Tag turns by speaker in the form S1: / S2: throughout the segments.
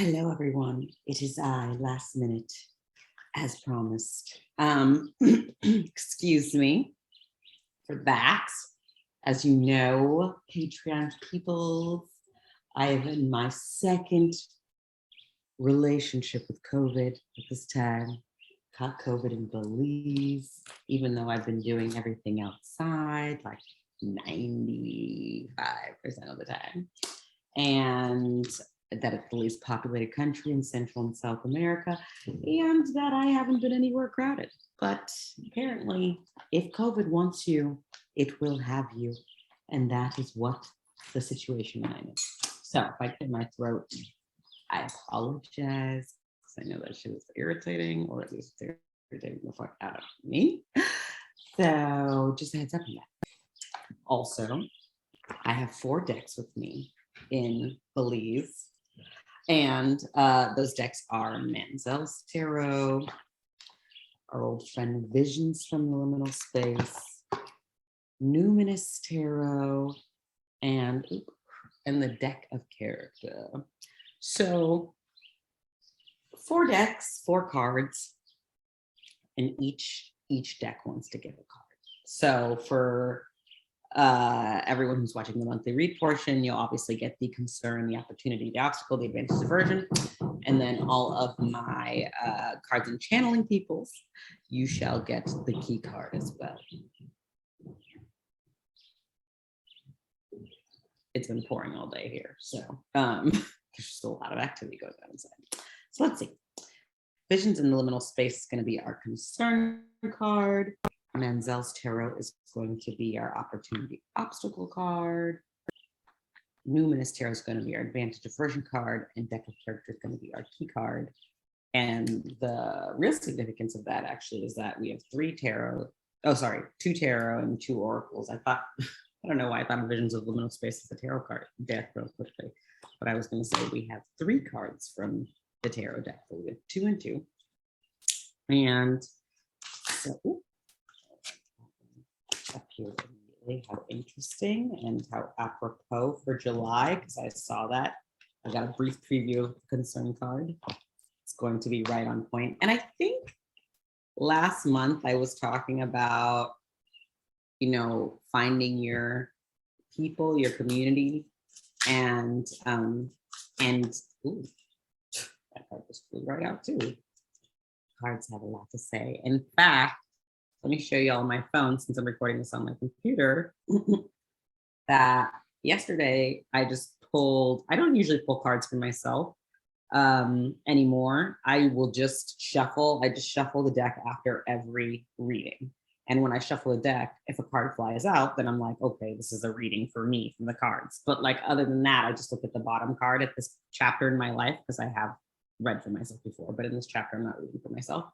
S1: Hello, everyone. It is I, last minute, as promised. Excuse me for that. As you know, Patreon people, I am in my second relationship with COVID at this time. Caught COVID in Belize, even though I've been doing everything outside, like 95% of the time. And that it's the least populated country in Central and South America, and that I haven't been anywhere crowded. But apparently, if COVID wants you, it will have you. And that is what the situation I'm in. So if I clear my throat, I apologize, because I know that shit is irritating, or at least it's irritating the fuck out of me. So just a heads up on that. Also, I have 4 decks with me in Belize. And those decks are Manzel's Tarot, our old friend Visions from the Liminal Space, Numinous Tarot, and the deck of character. So 4 decks, 4 cards, and each deck wants to give a card. So for everyone who's watching the monthly read portion, you'll obviously get the concern, the opportunity, the obstacle, the advantage, aversion, and then all of my cards and channeling peoples, you shall get the key card as well. It's been pouring all day here, so there's just a lot of activity going on inside. So let's see. Visions in the Liminal Space is going to be our concern card. Manzel's Tarot is going to be our opportunity obstacle card. Numinous Tarot is going to be our advantage aversion card, and deck of character is going to be our key card. And the real significance of that actually is that we have 2 tarot and 2 oracles. I don't know why I thought Visions of Liminal Space is a tarot card deck real quickly, but I was going to say we have 3 cards from the tarot deck. So we have 2 and 2. And so, up here immediately, how interesting and how apropos for July, because I saw that. I got a brief preview of the concern card. It's going to be right on point. And I think last month I was talking about, finding your people, your community, and ooh, that card just flew right out too. Cards have a lot to say. In fact, let me show you all my phone, since I'm recording this on my computer, that yesterday I just pulled, I don't usually pull cards for myself anymore. I will just shuffle. I just shuffle the deck after every reading. And when I shuffle a deck, if a card flies out, then I'm like, okay, this is a reading for me from the cards. But like, other than that, I just look at the bottom card at this chapter in my life, because I have read for myself before, but in this chapter, I'm not reading for myself.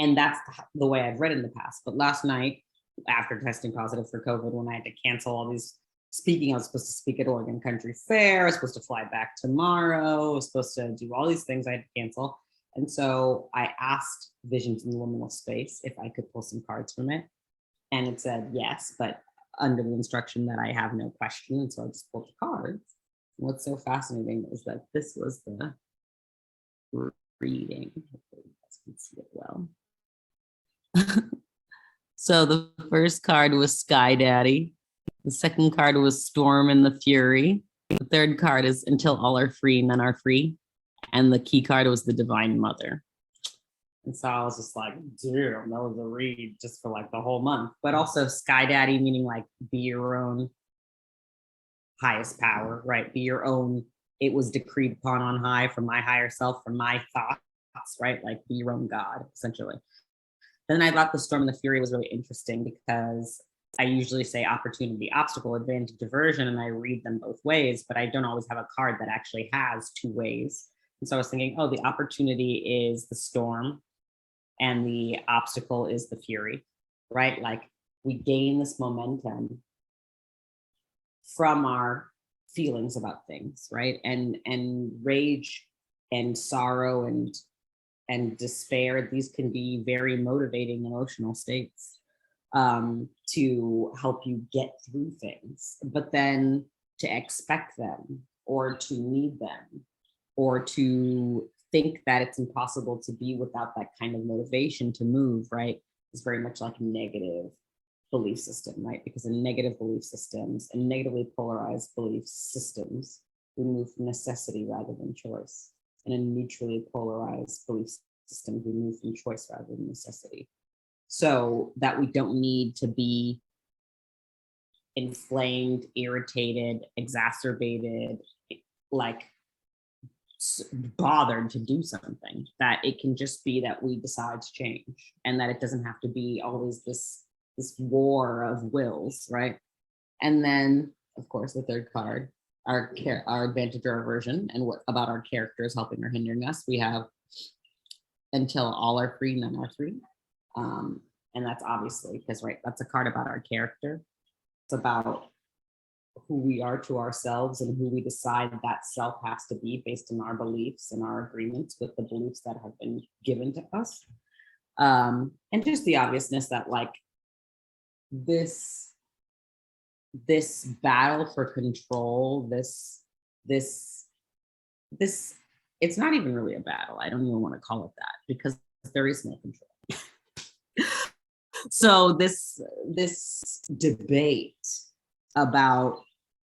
S1: And that's the way I've read in the past. But last night, after testing positive for COVID, when I had to cancel all these speaking, I was supposed to speak at Oregon Country Fair, I was supposed to fly back tomorrow, I was supposed to do all these things I had to cancel. And so I asked Visions in the Liminal Space if I could pull some cards from it. And it said yes, but under the instruction that I have no question. And so I just pulled the cards. And what's so fascinating is that this was the reading. Hopefully you guys can see it well. So the first card was Sky Daddy. The second card was Storm and the Fury. The third card is Until All Are Free, None Are Free. And the key card was the Divine Mother. And so I was just like, damn, that was a read just for like the whole month. But also Sky Daddy, meaning like be your own highest power, right? Be your own, it was decreed upon on high from my higher self, from my thoughts, right? Like be your own God, essentially. Then I thought the Storm and the Fury was really interesting, because I usually say opportunity, obstacle, advantage, aversion, and I read them both ways, but I don't always have a card that actually has 2 ways. And so I was thinking, oh, the opportunity is the storm and the obstacle is the fury, right? Like we gain this momentum from our feelings about things, right? And rage and sorrow and despair, these can be very motivating emotional states to help you get through things. But then to expect them or to need them, or to think that it's impossible to be without that kind of motivation to move, right? It's very much like a negative belief system, right? Because in negative belief systems and negatively polarized belief systems, we move from necessity rather than choice. And in neutrally polarized belief systems, we move from choice rather than necessity. So that we don't need to be inflamed, irritated, exacerbated, like bothered to do something, that it can just be that we decide to change, and that it doesn't have to be always this war of wills, right? And then, of course, the third card, our advantage or aversion, and what about our characters helping or hindering us. We have until all are free, none are free. And that's obviously because, right, that's a card about our character. It's about who we are to ourselves and who we decide that self has to be based on our beliefs and our agreements with the beliefs that have been given to us. And just the obviousness that, like, this battle for control, this it's not even really a battle. I don't even want to call it that, because there is no control. So this debate about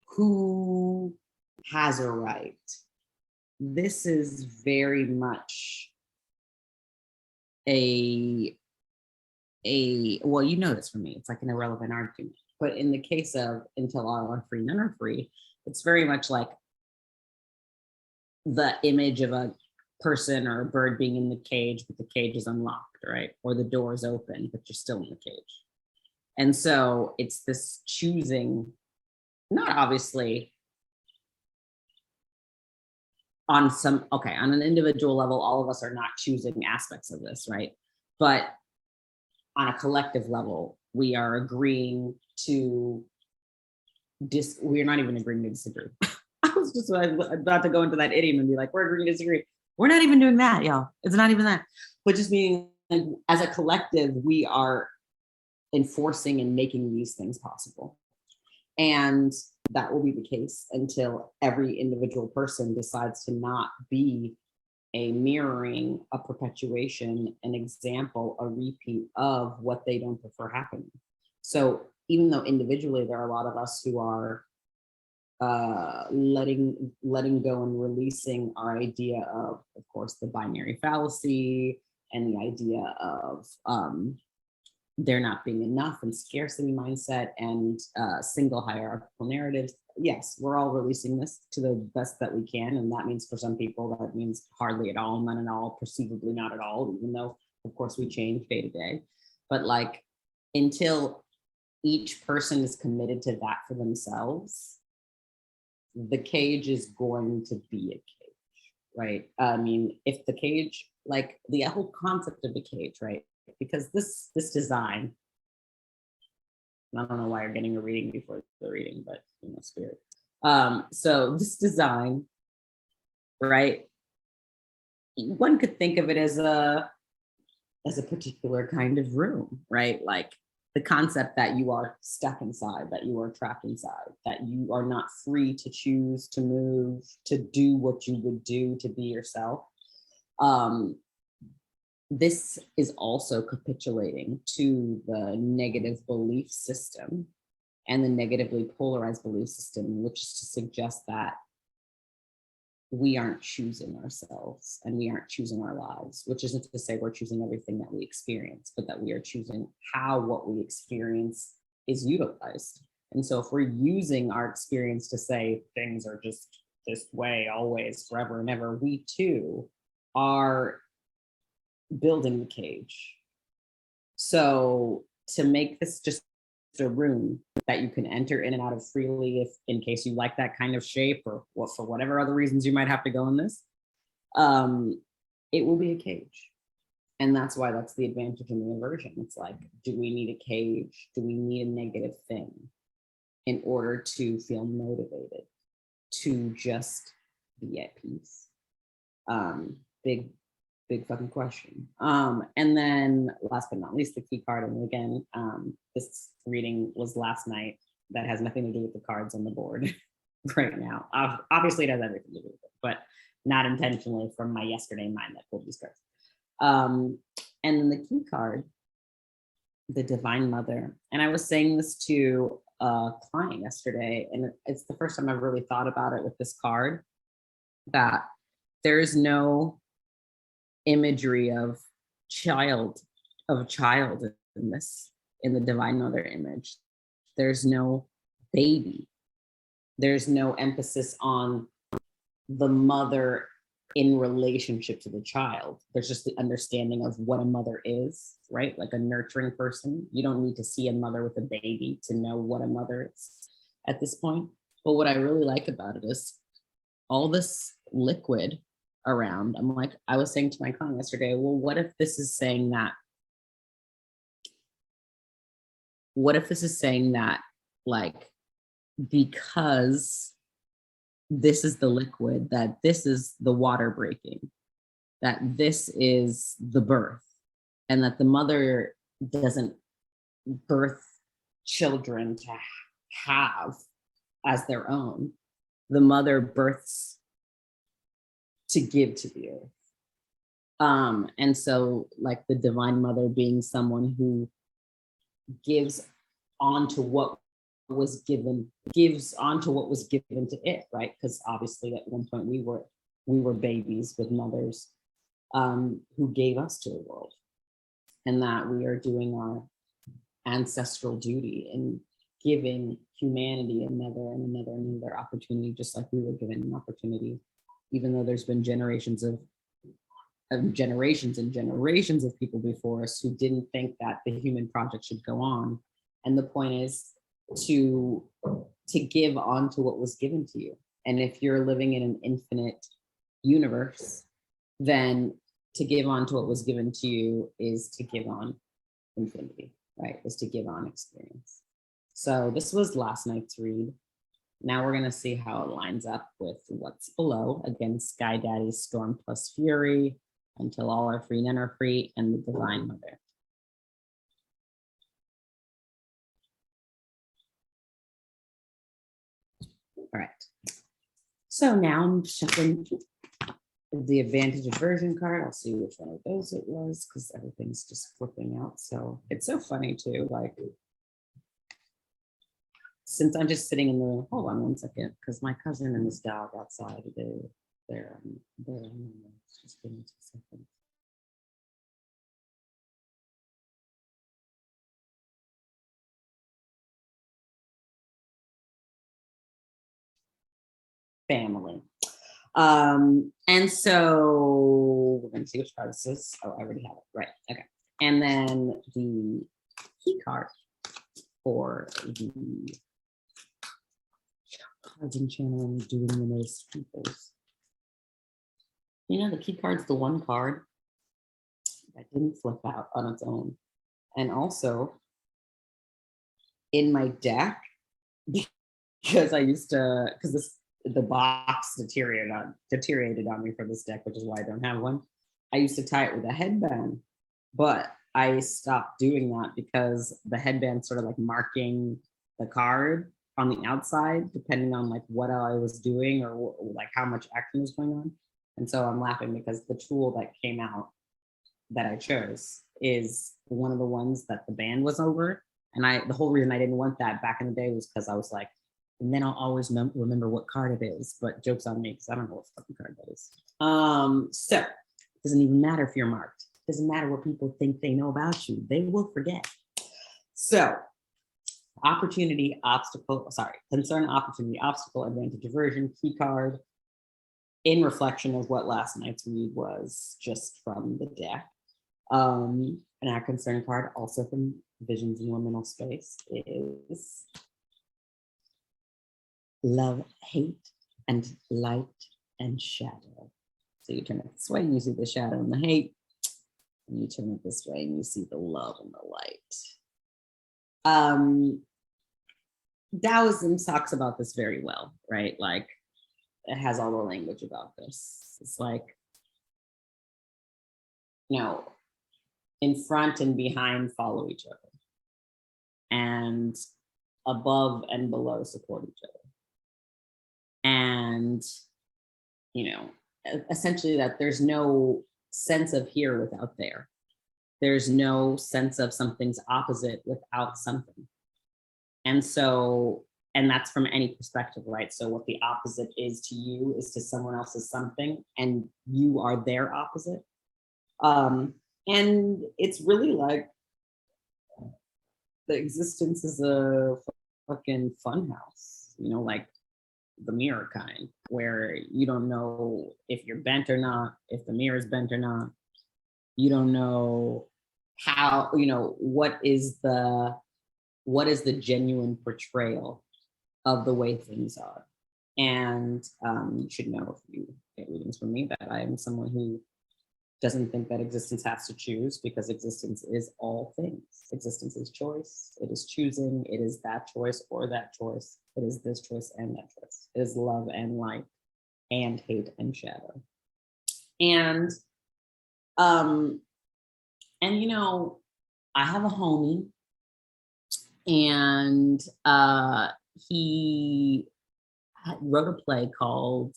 S1: who has a right, this is very much a well, you know this from me, it's like an irrelevant argument. But in the case of until all are free, none are free, it's very much like the image of a person or a bird being in the cage, but the cage is unlocked, right? Or the door is open, but you're still in the cage. And so it's this choosing, not obviously on an individual level, all of us are not choosing aspects of this, right? But on a collective level, we are agreeing to we're not even agreeing to disagree. I was just about to go into that idiom and be like, we're agreeing to disagree. We're not even doing that, y'all. It's not even that. But just being, like, as a collective, we are enforcing and making these things possible. And that will be the case until every individual person decides to not be a mirroring, a perpetuation, an example, a repeat of what they don't prefer happening. So even though individually there are a lot of us who are letting go and releasing our idea of course, the binary fallacy and the idea of there not being enough and scarcity mindset and single hierarchical narratives. Yes, we're all releasing this to the best that we can. And that means for some people, that means hardly at all, none at all, perceivably not at all, even though, of course, we change day to day. But like, until each person is committed to that for themselves, the cage is going to be a cage, right? I mean, if the cage, like the whole concept of the cage, right? Because this design, I don't know why you're getting a reading before the reading, but you know, spirit. So this design, right? One could think of it as a particular kind of room, right? Like the concept that you are stuck inside, that you are trapped inside, that you are not free to choose, to move, to do what you would do, to be yourself. This is also capitulating to the negative belief system and the negatively polarized belief system, which is to suggest that we aren't choosing ourselves and we aren't choosing our lives, which isn't to say we're choosing everything that we experience, but that we are choosing how what we experience is utilized. And so if we're using our experience to say things are just this way, always, forever and ever, we too are building the cage. So to make this just a room that you can enter in and out of freely, if in case you like that kind of shape, or what, for whatever other reasons you might have to go in this, it will be a cage. And that's why that's the advantage in the aversion. It's like, do we need a cage? Do we need a negative thing in order to feel motivated to just be at peace? Big fucking question. And then last but not least, the key card. And again, this reading was last night. That has nothing to do with the cards on the board. right now. Obviously, it has everything to do with it, but not intentionally from my yesterday mind that pulled these cards. And then the key card, the Divine Mother. And I was saying this to a client yesterday, and it's the first time I've really thought about it with this card, that there's no imagery of a child in this, in the Divine Mother image. There's no baby. There's no emphasis on the mother in relationship to the child. There's just the understanding of what a mother is, right? Like a nurturing person. You don't need to see a mother with a baby to know what a mother is at this point. But what I really like about it is all this liquid around. I'm like, I was saying to my client yesterday, well, what if this is saying that, like, because this is the liquid, that this is the water breaking, that this is the birth, and that the mother doesn't birth children to have as their own. The mother births to give to the earth. And so, like, the Divine Mother being someone who gives onto what was given to it, right? Because obviously at one point we were babies with mothers who gave us to the world, and that we are doing our ancestral duty in giving humanity another opportunity, just like we were given an opportunity, even though there's been generations and generations of people before us who didn't think that the human project should go on. And the point is to give on to what was given to you. And if you're living in an infinite universe, then to give on to what was given to you is to give on infinity, right? Is to give on experience. So this was last night's read. Now we're gonna see how it lines up with what's below. Again, Sky Daddy, Storm plus Fury, Until All Are Free, None Are Free, and the Divine Mother. All right. So now I'm shuffling the Advantage Aversion card. I'll see which one of those it was, because everything's just flipping out. So it's so funny too. Like, since I'm just sitting in the, hold on one second, because my cousin and his dog outside, they're just give me 2 seconds. Family. And so we're going to see which card this is. Oh, I already have it. Right. Okay. And then the key card for the cards and channel doing the most people's. You know, the key card's the one card that didn't flip out on its own. And also in my deck, because I used to, because the box deteriorated on me for this deck, which is why I don't have one. I used to tie it with a headband, but I stopped doing that because the headband sort of like marking the card on the outside, depending on like what I was doing or like how much action was going on. And so I'm laughing because the tool that came out that I chose is one of the ones that the band was over. And the whole reason I didn't want that back in the day was because I was like, and then I'll always remember what card it is, but joke's on me because I don't know what fucking card that is. So it doesn't even matter if you're marked. It doesn't matter what people think they know about you. They will forget. So opportunity, obstacle, concern, opportunity, obstacle, advantage, aversion, key card, in reflection of what last night's read was just from the deck. And our concern card, also from Visions in Liminal Space, is love, hate, and light and shadow. So you turn it this way and you see the shadow and the hate, and you turn it this way and you see the love and the light. Taoism talks about this very well, right? Like, it has all the language about this. It's like, you know, in front and behind follow each other, and above and below support each other. And, essentially that there's no sense of here without there. There's no sense of something's opposite without something. And so, and that's from any perspective, right? So what the opposite is to you is to someone else's something, and you are their opposite. And it's really like the existence is a fucking fun house, like the mirror kind, where you don't know if you're bent or not, if the mirror is bent or not. You don't know how, what is the genuine portrayal of the way things are. And you should know, if you get readings from me, that I am someone who doesn't think that existence has to choose, because existence is all things. Existence is choice. It is choosing. It is that choice or that choice. It is this choice and that choice. It is love and light and hate and shadow. And I have a homie, and he wrote a play called,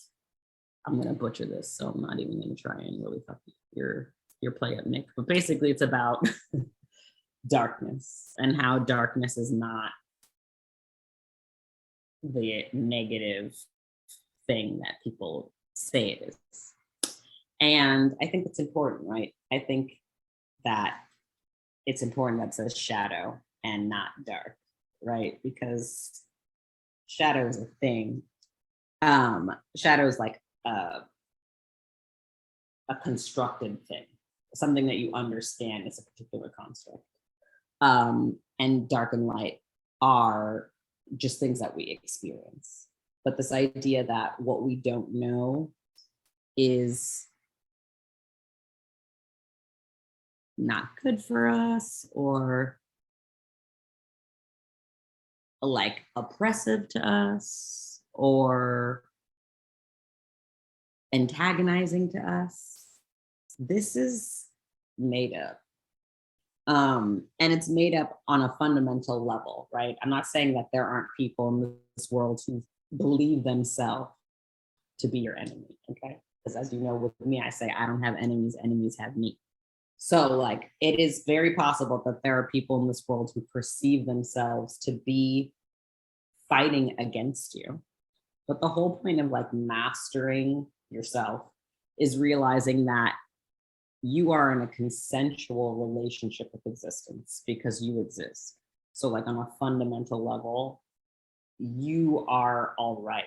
S1: I'm gonna butcher this, so I'm not even gonna try and really fuck your play up, Nick. But basically it's about darkness, and how darkness is not the negative thing that people say it is. And I think it's important, right? I think that it's important that it says shadow and not dark, right? Because shadow is a thing. Shadow is like a constructed thing, something that you understand is a particular construct. And dark and light are just things that we experience. But this idea that what we don't know is not good for us, or like oppressive to us, or antagonizing to us, this is made up. And it's made up on a fundamental level, right? I'm not saying that there aren't people in this world who believe themselves to be your enemy, okay? Because as you know, with me, I say I don't have enemies, enemies have me. So like, it is very possible that there are people in this world who perceive themselves to be fighting against you. But the whole point of like mastering yourself is realizing that you are in a consensual relationship with existence because you exist. So like on a fundamental level, you are all right.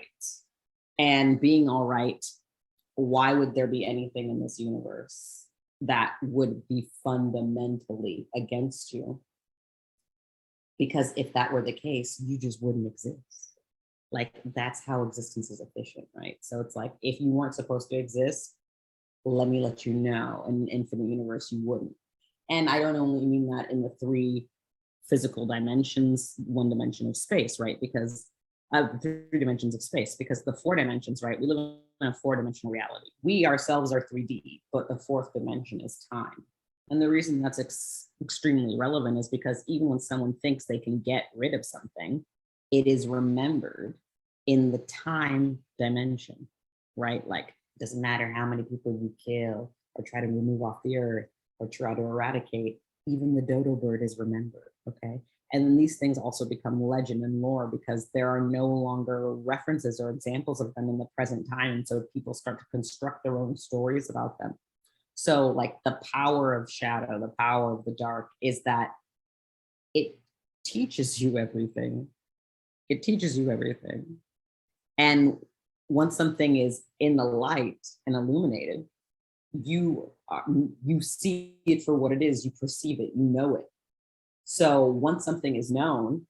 S1: And being all right, why would there be anything in this universe that would be fundamentally against you? Because if that were the case, you just wouldn't exist. Like, that's how existence is efficient, right? So it's like, if you weren't supposed to exist, let me let you know, in the infinite universe, you wouldn't. And I don't only mean that in the 3 physical dimensions, 1 dimension of space, right? Because 3 dimensions of space, because the 4 dimensions, right? We live in a 4-dimensional reality. We ourselves are 3D, but the 4th dimension is time. And the reason that's extremely relevant is because even when someone thinks they can get rid of something, it is remembered in the time dimension, right? Like, it doesn't matter how many people you kill or try to remove off the earth or try to eradicate, even the dodo bird is remembered, okay? And then these things also become legend and lore because there are no longer references or examples of them in the present time. And so people start to construct their own stories about them. So like the power of shadow, the power of the dark is that it teaches you everything. It teaches you everything. And once something is in the light and illuminated, you see it for what it is, you perceive it, you know it. So once something is known,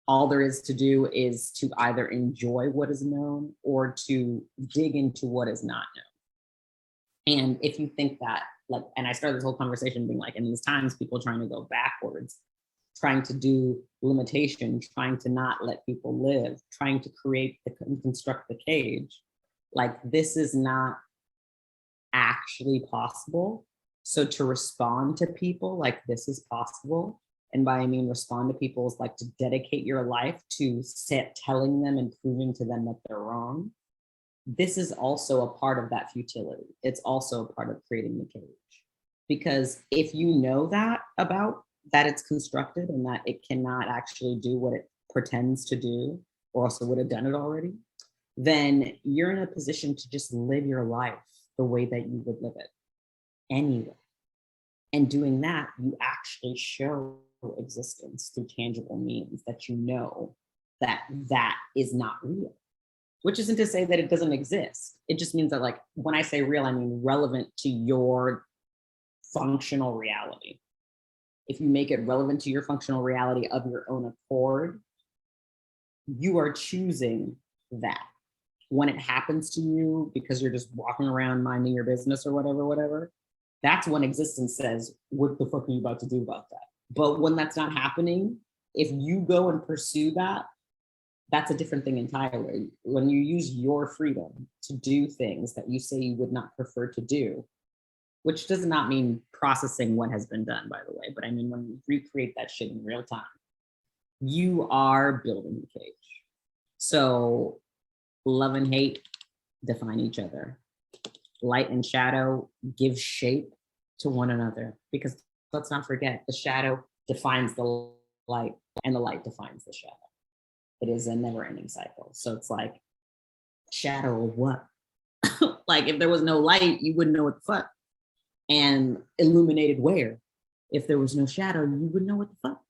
S1: all there is to do is to either enjoy what is known or to dig into what is not known. And if you think that, like, and I started this whole conversation being like, in these times, people trying to go backwards, trying to do limitation, trying to not let people live, trying to construct the cage, like, this is not actually possible. So to respond to people like this is possible and by I mean respond to people is like to dedicate your life to telling them and proving to them that they're wrong. This is also a part of that futility. It's also a part of creating the cage. Because if you know that about that it's constructed and that it cannot actually do what it pretends to do, or also would have done it already, then you're in a position to just live your life the way that you would live it anyway. And doing that, you actually show existence through tangible means that you know that that is not real. Which isn't to say that it doesn't exist. It just means that, like, when I say real, I mean relevant to your functional reality. If you make it relevant to your functional reality of your own accord, you are choosing that. When it happens to you because you're just walking around minding your business or whatever, that's when existence says, what the fuck are you about to do about that? But when that's not happening, if you go and pursue that, that's a different thing entirely. When you use your freedom to do things that you say you would not prefer to do, which does not mean processing what has been done, by the way, but I mean when you recreate that shit in real time, you are building the cage. So love and hate define each other. Light and shadow give shape to one another, because let's not forget, the shadow defines the light and the light defines the shadow. It is a never-ending cycle. So it's like, shadow of what? Like, if there was no light, you wouldn't know what the fuck. And illuminated where? If there was no shadow, you wouldn't know what the fuck.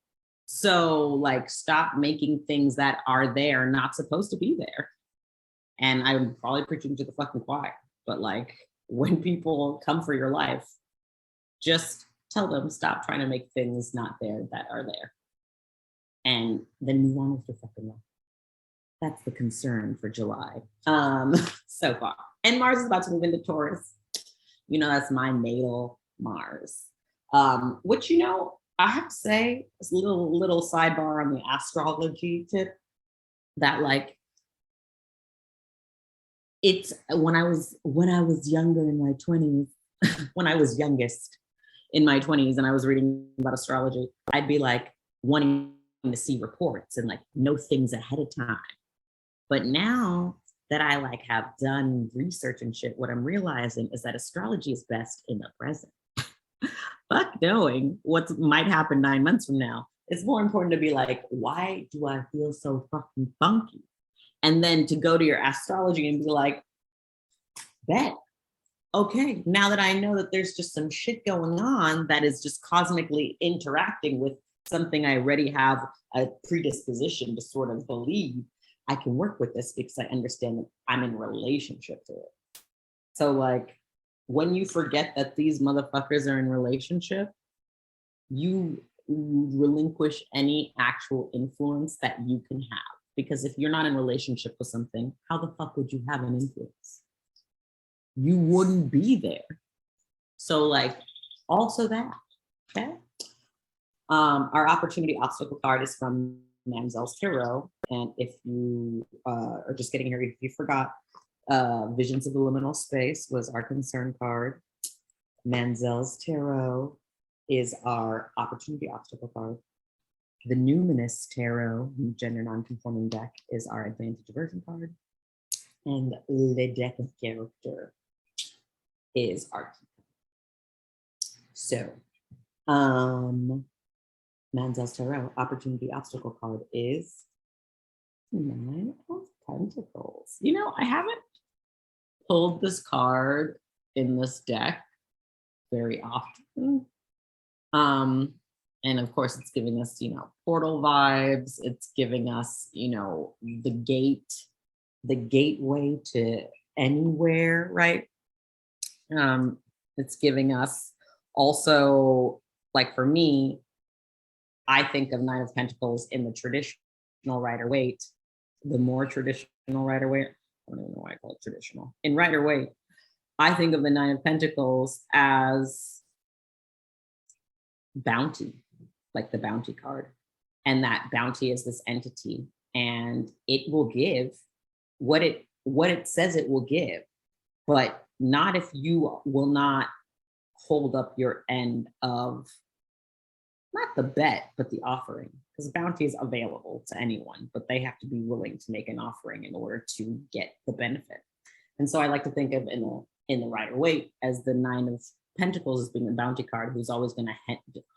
S1: So, like, stop making things that are there not supposed to be there. And I'm probably preaching to the fucking choir, but like, when people come for your life, just tell them, stop trying to make things not there that are there. And then move on with your fucking life. That's the concern for July so far. And Mars is about to move into Taurus. You know, that's my natal Mars. Which, you know, I have to say, it's a little sidebar on the astrology tip, that like, it's when I was younger in my 20s, when I was youngest in my 20s and I was reading about astrology, I'd be like wanting to see reports and like know things ahead of time. But now that I like have done research and shit, what I'm realizing is that astrology is best in the present. Fuck knowing what might happen 9 months from now. It's more important to be like, why do I feel so fucking funky? And then to go to your astrology and be like, bet. Okay, now that I know that there's just some shit going on that is just cosmically interacting with something I already have a predisposition to sort of believe, I can work with this because I understand that I'm in relationship to it. So like, when you forget that these motherfuckers are in relationship, you relinquish any actual influence that you can have. Because if you're not in relationship with something, how the fuck would you have an influence? You wouldn't be there. So like, also that, okay? Our opportunity obstacle card is from Manzel's Tarot. And if you are just getting here, if you forgot, Visions of the Liminal Space was our concern card. Manzel's Tarot is our opportunity obstacle card. The Numinous Tarot, gender non-conforming deck, is our advantage aversion card. And Le Deck of Character is our key card. So, Manzel's Tarot opportunity obstacle card is 9 of Pentacles. You know, I haven't pulled this card in this deck very often. And of course, it's giving us, you know, portal vibes. It's giving us, you know, the gateway to anywhere, right? It's giving us also, like for me, I think of 9 of Pentacles in the traditional Rider-Waite, the more traditional Rider-Waite. I don't even know why I call it traditional. In Rider-Waite, I think of the 9 of Pentacles as bounty, like the bounty card. And that bounty is this entity, and it will give what it says it will give, but not if you will not hold up your end of not the bet, but the offering, because bounty is available to anyone, but they have to be willing to make an offering in order to get the benefit. And so I like to think of in the Rider-Waite as the Nine of Pentacles as being a bounty card who's always going to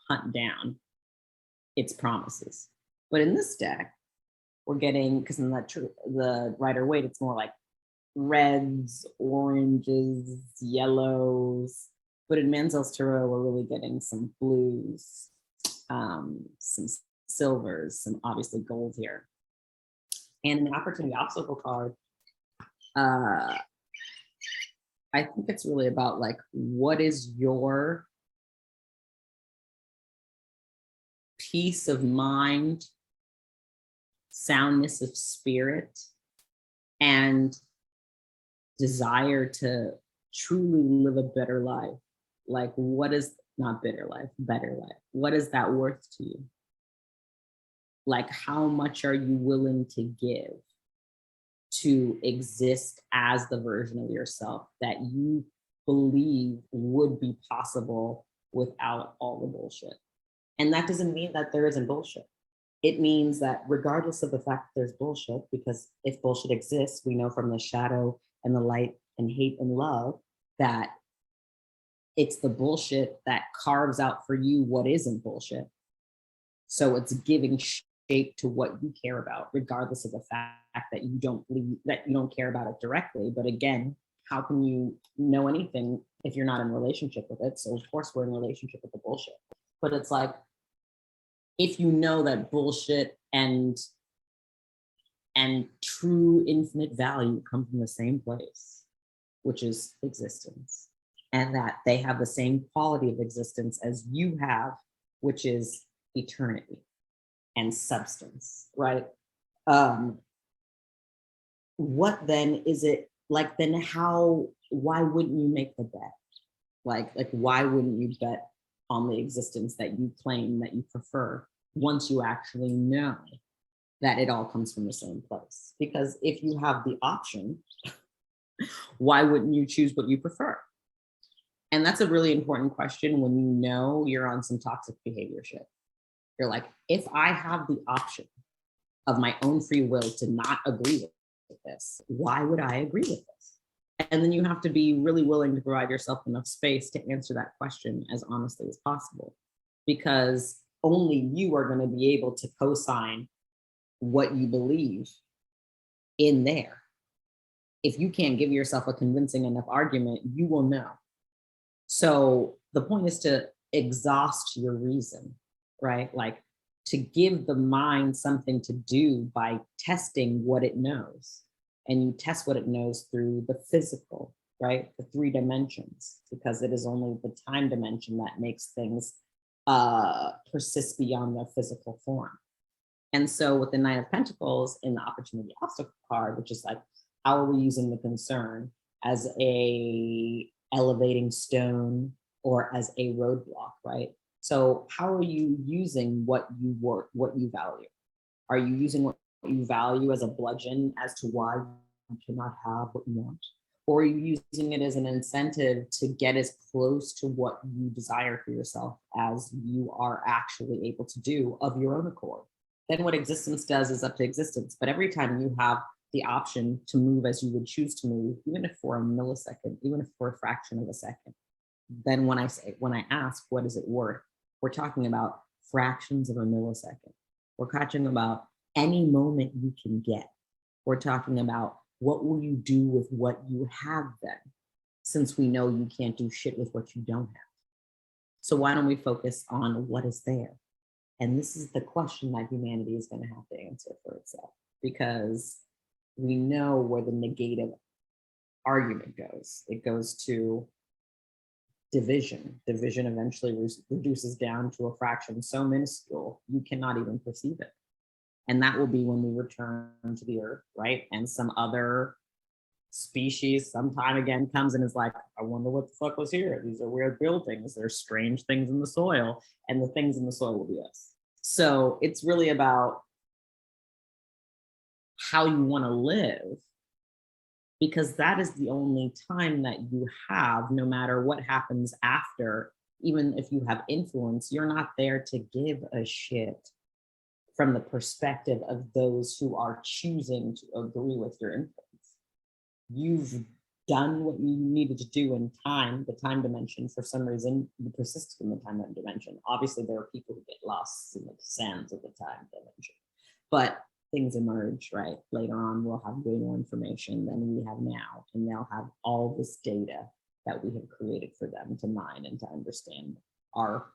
S1: hunt down its promises. But in this deck, we're getting, because in the Rider-Waite, it's more like reds, oranges, yellows. But in Manzel's Tarot, we're really getting some blues, some silvers, some obviously gold here. And in the Opportunity Obstacle card, I think it's really about like, what is your peace of mind, soundness of spirit, and desire to truly live a better life? Like, what is, not bitter life, better life? What is that worth to you? Like, how much are you willing to give to exist as the version of yourself that you believe would be possible without all the bullshit? And that doesn't mean that there isn't bullshit. It means that regardless of the fact that there's bullshit, because if bullshit exists, we know from the shadow and the light and hate and love that it's the bullshit that carves out for you what isn't bullshit. So it's giving shape to what you care about, regardless of the fact that you don't believe, that you don't care about it directly. But again, how can you know anything if you're not in a relationship with it? So of course we're in a relationship with the bullshit. But it's like, if you know that bullshit and true infinite value come from the same place, which is existence, and that they have the same quality of existence as you have, which is eternity and substance, right? What then is it like, then how, why wouldn't you make the bet? Like why wouldn't you bet on the existence that you claim that you prefer once you actually know that it all comes from the same place? Because if you have the option, why wouldn't you choose what you prefer? And that's a really important question when you know you're on some toxic behavior shit. You're like, if I have the option of my own free will to not agree with this, why would I agree with this? And then you have to be really willing to provide yourself enough space to answer that question as honestly as possible, because only you are going to be able to co-sign what you believe in there. If you can't give yourself a convincing enough argument, you will know. So the point is to exhaust your reason, right? Like to give the mind something to do by testing what it knows. And you test what it knows through the physical, right? The 3 dimensions, because it is only the time dimension that makes things persist beyond their physical form. And so with the Nine of Pentacles in the Opportunity Obstacle card, which is like, how are we using the concern as a elevating stone or as a roadblock, right? So how are you using what you value? Are you using what you value as a bludgeon as to why you cannot have what you want? Or are you using it as an incentive to get as close to what you desire for yourself as you are actually able to do of your own accord? Then what existence does is up to existence. But every time you have the option to move as you would choose to move, even if for a millisecond, even if for a fraction of a second, then when I ask, what is it worth? We're talking about fractions of a millisecond. We're talking about any moment you can get. We're talking about what will you do with what you have then, since we know you can't do shit with what you don't have. So why don't we focus on what is there? And this is the question that humanity is going to have to answer for itself, because we know where the negative argument goes. It goes to division. Division eventually reduces down to a fraction so minuscule you cannot even perceive it. And that will be when we return to the earth, right? And some other species sometime again comes and is like, I wonder what the fuck was here. These are weird buildings. There's strange things in the soil, and the things in the soil will be us. So it's really about how you want to live, because that is the only time that you have, no matter what happens after even if you have influence, you're not there to give a shit from the perspective of those who are choosing to agree with your influence. You've done what you needed to do in time, the time dimension. For some reason, you persisted in the time dimension. Obviously, there are people who get lost in the sands of the time dimension, but things emerge, right? Later on, we'll have way more information than we have now, and they'll have all this data that we have created for them to mine and to understand our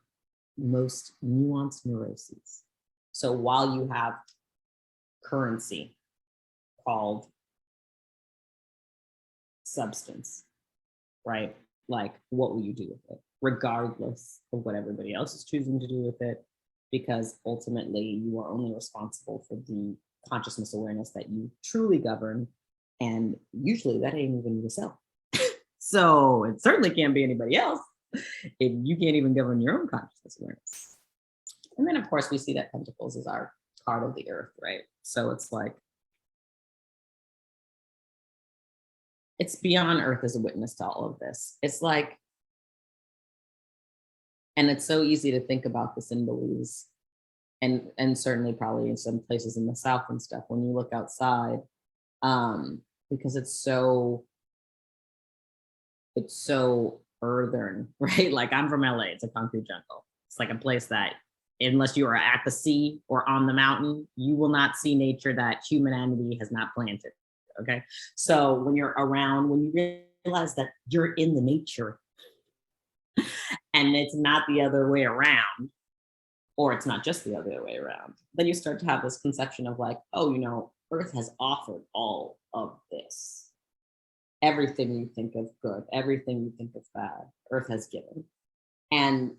S1: most nuanced neuroses. So while you have currency called substance, right? Like, what will you do with it? Regardless of what everybody else is choosing to do with it, because ultimately you are only responsible for the consciousness awareness that you truly govern. And usually that ain't even yourself. So it certainly can't be anybody else if you can't even govern your own consciousness awareness. And then, of course, we see that Pentacles is our card of the earth, right? So it's like, it's beyond earth as a witness to all of this. It's like, and it's so easy to think about this in Belize, and certainly probably in some places in the South and stuff, when you look outside, because it's so earthen, right? Like, I'm from LA, it's a concrete jungle. It's like a place that, unless you are at the sea or on the mountain, you will not see nature that humanity has not planted. Okay. So when you're around, when you realize that you're in the nature and it's not the other way around, or it's not just the other way around, then you start to have this conception of like, oh, you know, Earth has offered all of this. Everything you think of good, everything you think of bad, Earth has given. And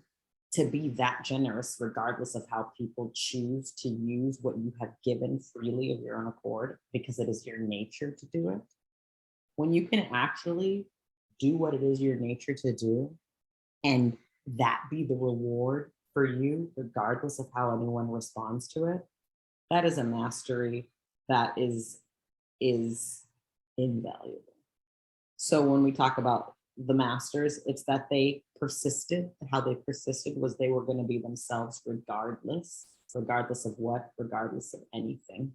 S1: to be that generous, regardless of how people choose to use what you have given freely of your own accord, because it is your nature to do it. When you can actually do what it is your nature to do, and that be the reward for you, regardless of how anyone responds to it, that is a mastery that is invaluable. So when we talk about the masters, it's that they persisted. How they persisted was they were going to be themselves regardless of what, regardless of anything,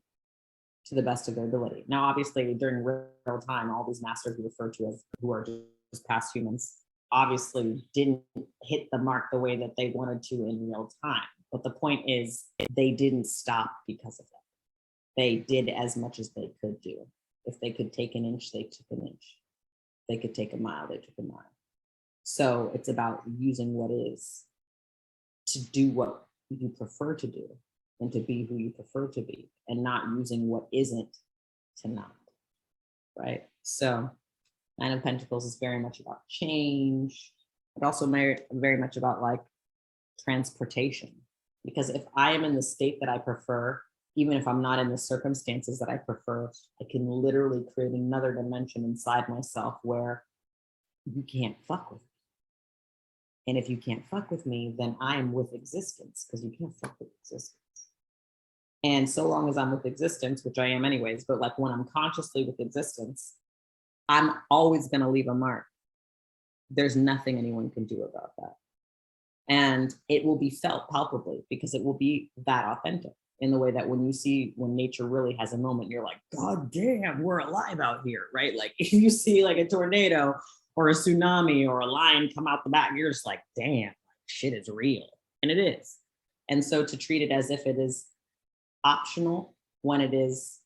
S1: to the best of their ability. Now, obviously, during real time, all these masters we refer to as, who are just past humans, obviously didn't hit the mark the way that they wanted to in real time. But the point is, they didn't stop because of that. They did as much as they could do. If they could take an inch, they took an inch. They could take a mile, they took a mile. So it's about using what is to do what you prefer to do and to be who you prefer to be, and not using what isn't to not, right? So Nine of Pentacles is very much about change, but also very much about like transportation. Because if I am in the state that I prefer, even if I'm not in the circumstances that I prefer, I can literally create another dimension inside myself where you can't fuck with me. And if you can't fuck with me, then I am with existence, because you can't fuck with existence. And so long as I'm with existence, which I am anyways, but like when I'm consciously with existence, I'm always going to leave a mark. There's nothing anyone can do about that. And it will be felt palpably, because it will be that authentic, in the way that when nature really has a moment, you're like, God damn, we're alive out here, right? Like if you see like a tornado or a tsunami or a lion come out the back, you're just like, damn, shit is real. And it is. And so to treat it as if it is optional, when it is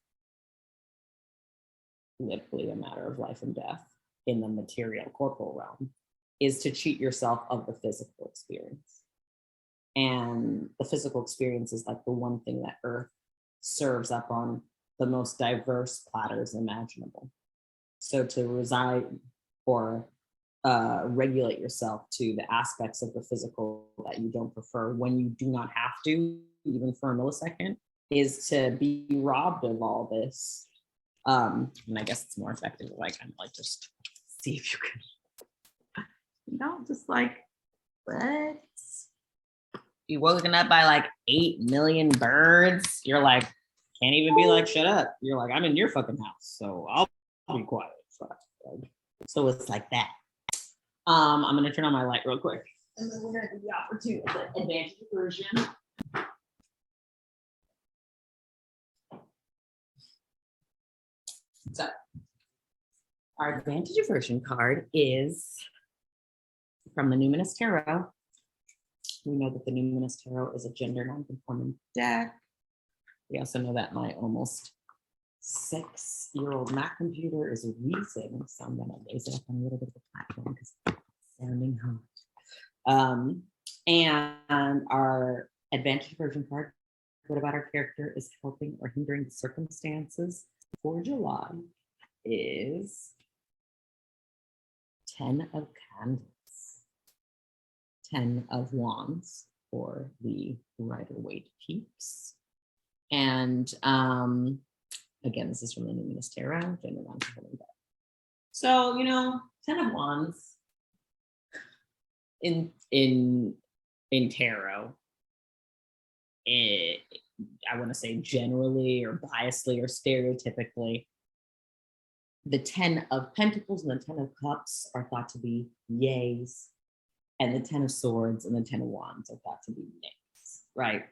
S1: literally a matter of life and death in the material corporal realm, is to cheat yourself of the physical experience. And the physical experience is like the one thing that Earth serves up on the most diverse platters imaginable. So to reside or regulate yourself to the aspects of the physical that you don't prefer, when you do not have to, even for a millisecond, is to be robbed of all this. And I guess it's more effective if I kind of like just see if you can, just like, what? You woken up by like 8 million birds. You're like, can't even be like, shut up. You're like, I'm in your fucking house, so I'll be quiet. So it's like that. I'm gonna turn on my light real quick. And then we're going to do the opportunity, the advantage version. So our advantage aversion card is from the Numinous Tarot. We know that the Numinous Tarot is a gender non-conforming deck. We also know that my almost 6-year-old Mac computer is wheezing, so I'm gonna raise it up on a little bit of a platform because it's sounding hot. And our advantage aversion card, what about our character is helping or hindering the circumstances for July, is 10 of Candles, 10 of Wands for the Rider-Waite peeps. And again, this is from the Numinous Tarot, gender non-conforming deck. So, 10 of Wands in tarot, I want to say generally or biasly or stereotypically, the 10 of Pentacles and the 10 of Cups are thought to be yays, and the 10 of Swords and the 10 of Wands are thought to be nays, right?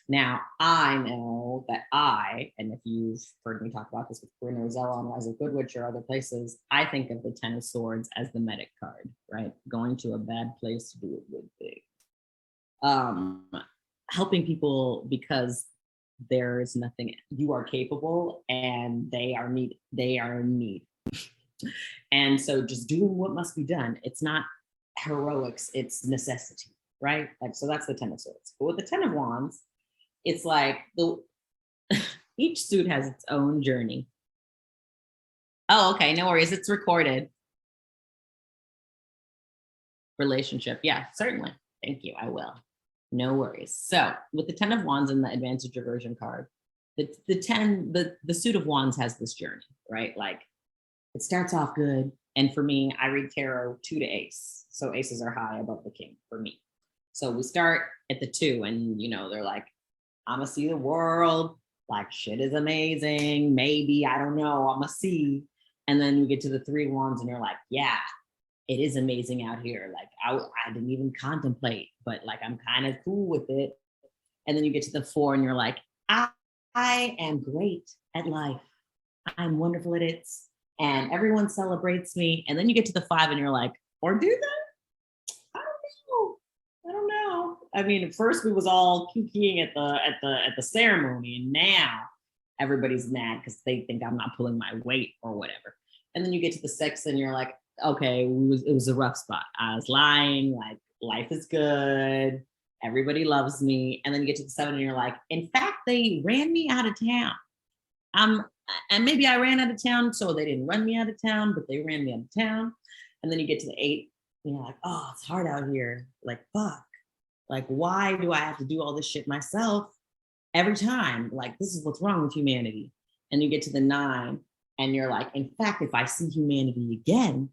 S1: Now, I know that and if you've heard me talk about this with Corinna Rosella on Rise of Goodwitch or other places, I think of the 10 of Swords as the medic card, right? Going to a bad place to do a good thing. Helping people because there is nothing, you are capable and they are in need. And so just doing what must be done. It's not heroics, it's necessity, right? Like, so that's the 10 of Swords. But with the 10 of Wands, it's like each suit has its own journey. Oh, okay, no worries, it's recorded. Relationship, yeah, certainly. Thank you, I will. No worries. So with the 10 of Wands and the advantage aversion card, the suit of Wands has this journey, right? Like it starts off good. And for me, I read tarot 2 to ace. So aces are high above the king for me. So we start at the 2 and they're like, I'm gonna see the world. Like shit is amazing. Maybe, I don't know, I'm gonna see. And then we get to the 3 Wands and you're like, yeah, it is amazing out here. Like I didn't even contemplate, but like I'm kind of cool with it. And then you get to the 4 and you're like, I am great at life. I'm wonderful at it. And everyone celebrates me. And then you get to the 5 and you're like, or do they? I don't know. I mean, at first we was all kikiing at the ceremony, and now everybody's mad because they think I'm not pulling my weight or whatever. And then you get to the 6 and you're like, okay, it was a rough spot. I was lying, like life is good, everybody loves me. And then you get to the 7 and you're like, in fact, they ran me out of town. And maybe I ran out of town, so they didn't run me out of town, but they ran me out of town. And then you get to the 8 and you're like, oh, it's hard out here. Like, fuck. Like, why do I have to do all this shit myself every time? Like, this is what's wrong with humanity. And you get to the 9 and you're like, in fact, if I see humanity again,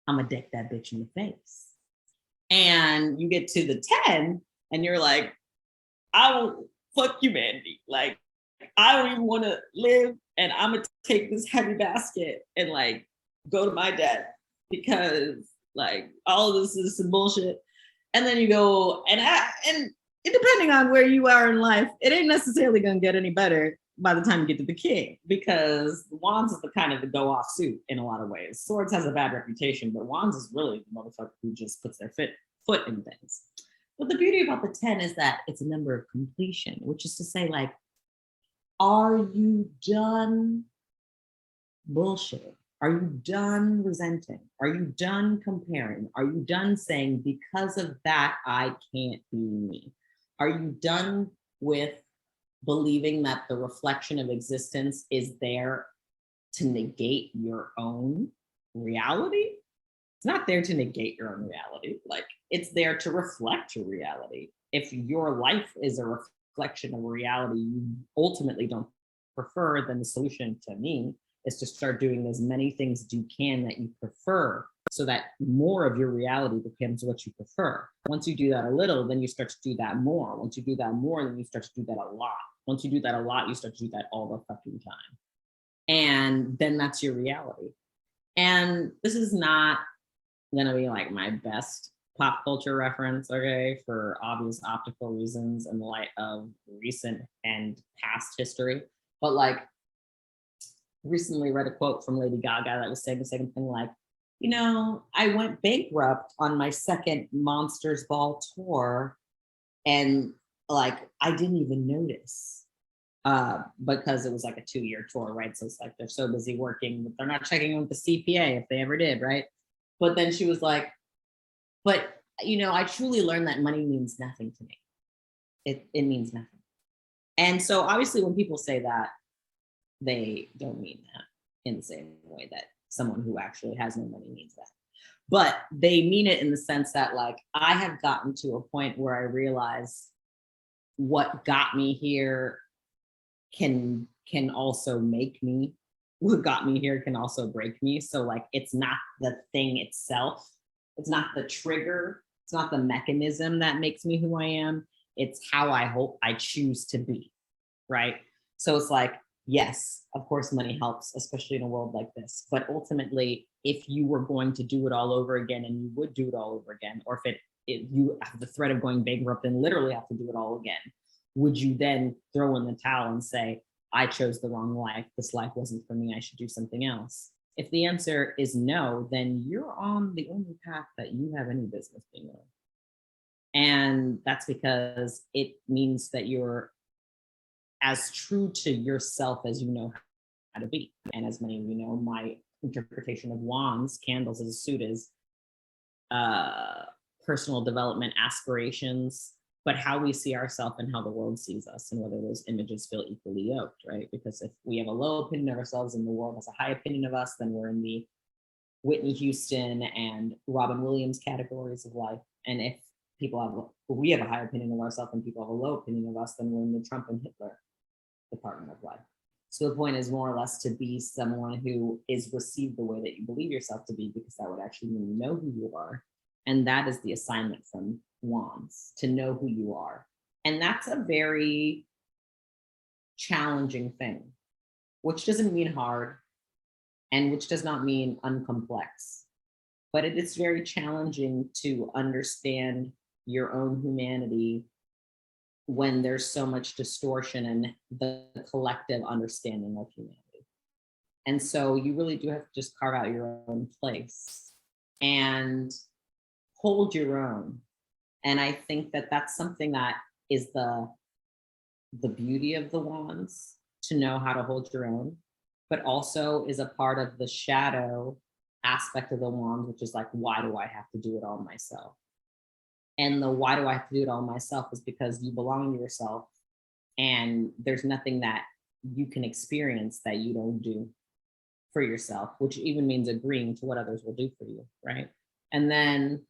S1: I'm gonna deck that bitch in the face. And you get to the 10 and you're like, I don't fuck humanity. Like, I don't even want to live, and I'm gonna take this heavy basket and like go to my death because like all of this is some bullshit. And then you go and depending on where you are in life, it ain't necessarily gonna get any better by the time you get to the king, because Wands is the kind of the go off suit in a lot of ways. Swords has a bad reputation, but Wands is really the motherfucker who just puts their foot in things. But the beauty about the 10 is that it's a number of completion, which is to say, like, are you done bullshit? Are you done resenting? Are you done comparing? Are you done saying, because of that, I can't be me? Are you done with believing that the reflection of existence is there to negate your own reality? It's not there to negate your own reality. Like, it's there to reflect your reality. If your life is a reflection of reality you ultimately don't prefer, then the solution to me is to start doing as many things as you can that you prefer, so that more of your reality becomes what you prefer. Once you do that a little, then you start to do that more. Once you do that more, then you start to do that a lot. Once you do that a lot, you start to do that all the fucking time. And then that's your reality. And this is not gonna be like my best
S2: pop culture reference, okay, for obvious optical reasons in the light of recent and past history. But like, recently read a quote from Lady Gaga that was saying the same thing, like, you know, I went bankrupt on my second Monsters Ball tour, and like I didn't even notice because it was like a 2-year tour, right? So it's like they're so busy working, but they're not checking in with the CPA if they ever did, right? But then she was like, but you know, I truly learned that money means nothing to me. It means nothing. And so obviously when people say that, they don't mean that in the same way that someone who actually has no money means that. But they mean it in the sense that, like, I have gotten to a point where I realize what got me here can also make me, what got me here can also break me. So like, it's not the thing itself, it's not the trigger, it's not the mechanism that makes me who I am, it's how I hope I choose to be, right? So it's like, yes, of course money helps, especially in a world like this, but ultimately if you were going to do it all over again, and you would do it all over again, or if you have the threat of going bankrupt and literally have to do it all again, would you then throw in the towel and say, I chose the wrong life, this life wasn't for me, I should do something else? If the answer is no, then you're on the only path that you have any business being on. And that's because it means that you're as true to yourself as you know how to be. And as many of you know, my interpretation of wands, candles as a suit is personal development aspirations, but how we see ourselves and how the world sees us, and whether those images feel equally yoked, right? Because if we have a low opinion of ourselves and the world has a high opinion of us, then we're in the Whitney Houston and Robin Williams categories of life. And if we have a high opinion of ourselves and people have a low opinion of us, then we're in the Trump and Hitler department of life. So the point is more or less to be someone who is received the way that you believe yourself to be, because that would actually mean you know who you are. And that is the assignment from wands, to know who you are. And that's a very challenging thing, which doesn't mean hard and which does not mean uncomplex, but it is very challenging to understand your own humanity when there's so much distortion in the collective understanding of humanity. And so you really do have to just carve out your own place and hold your own. And I think that that's something that is the beauty of the wands, to know how to hold your own, but also is a part of the shadow aspect of the wands, which is like, why do I have to do it all myself? And the why do I have to do it all myself is because you belong to yourself, and there's nothing that you can experience that you don't do for yourself, which even means agreeing to what others will do for you, right? And then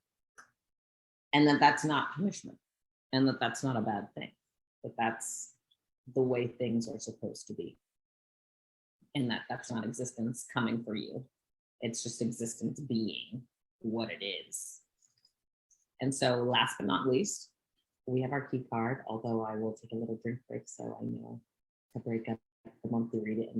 S2: that's not punishment, and that's not a bad thing, but that's the way things are supposed to be, and that's not existence coming for you. It's just existence being what it is. And so last but not least, we have our key card, although I will take a little drink break so I know to break up the monthly read it in the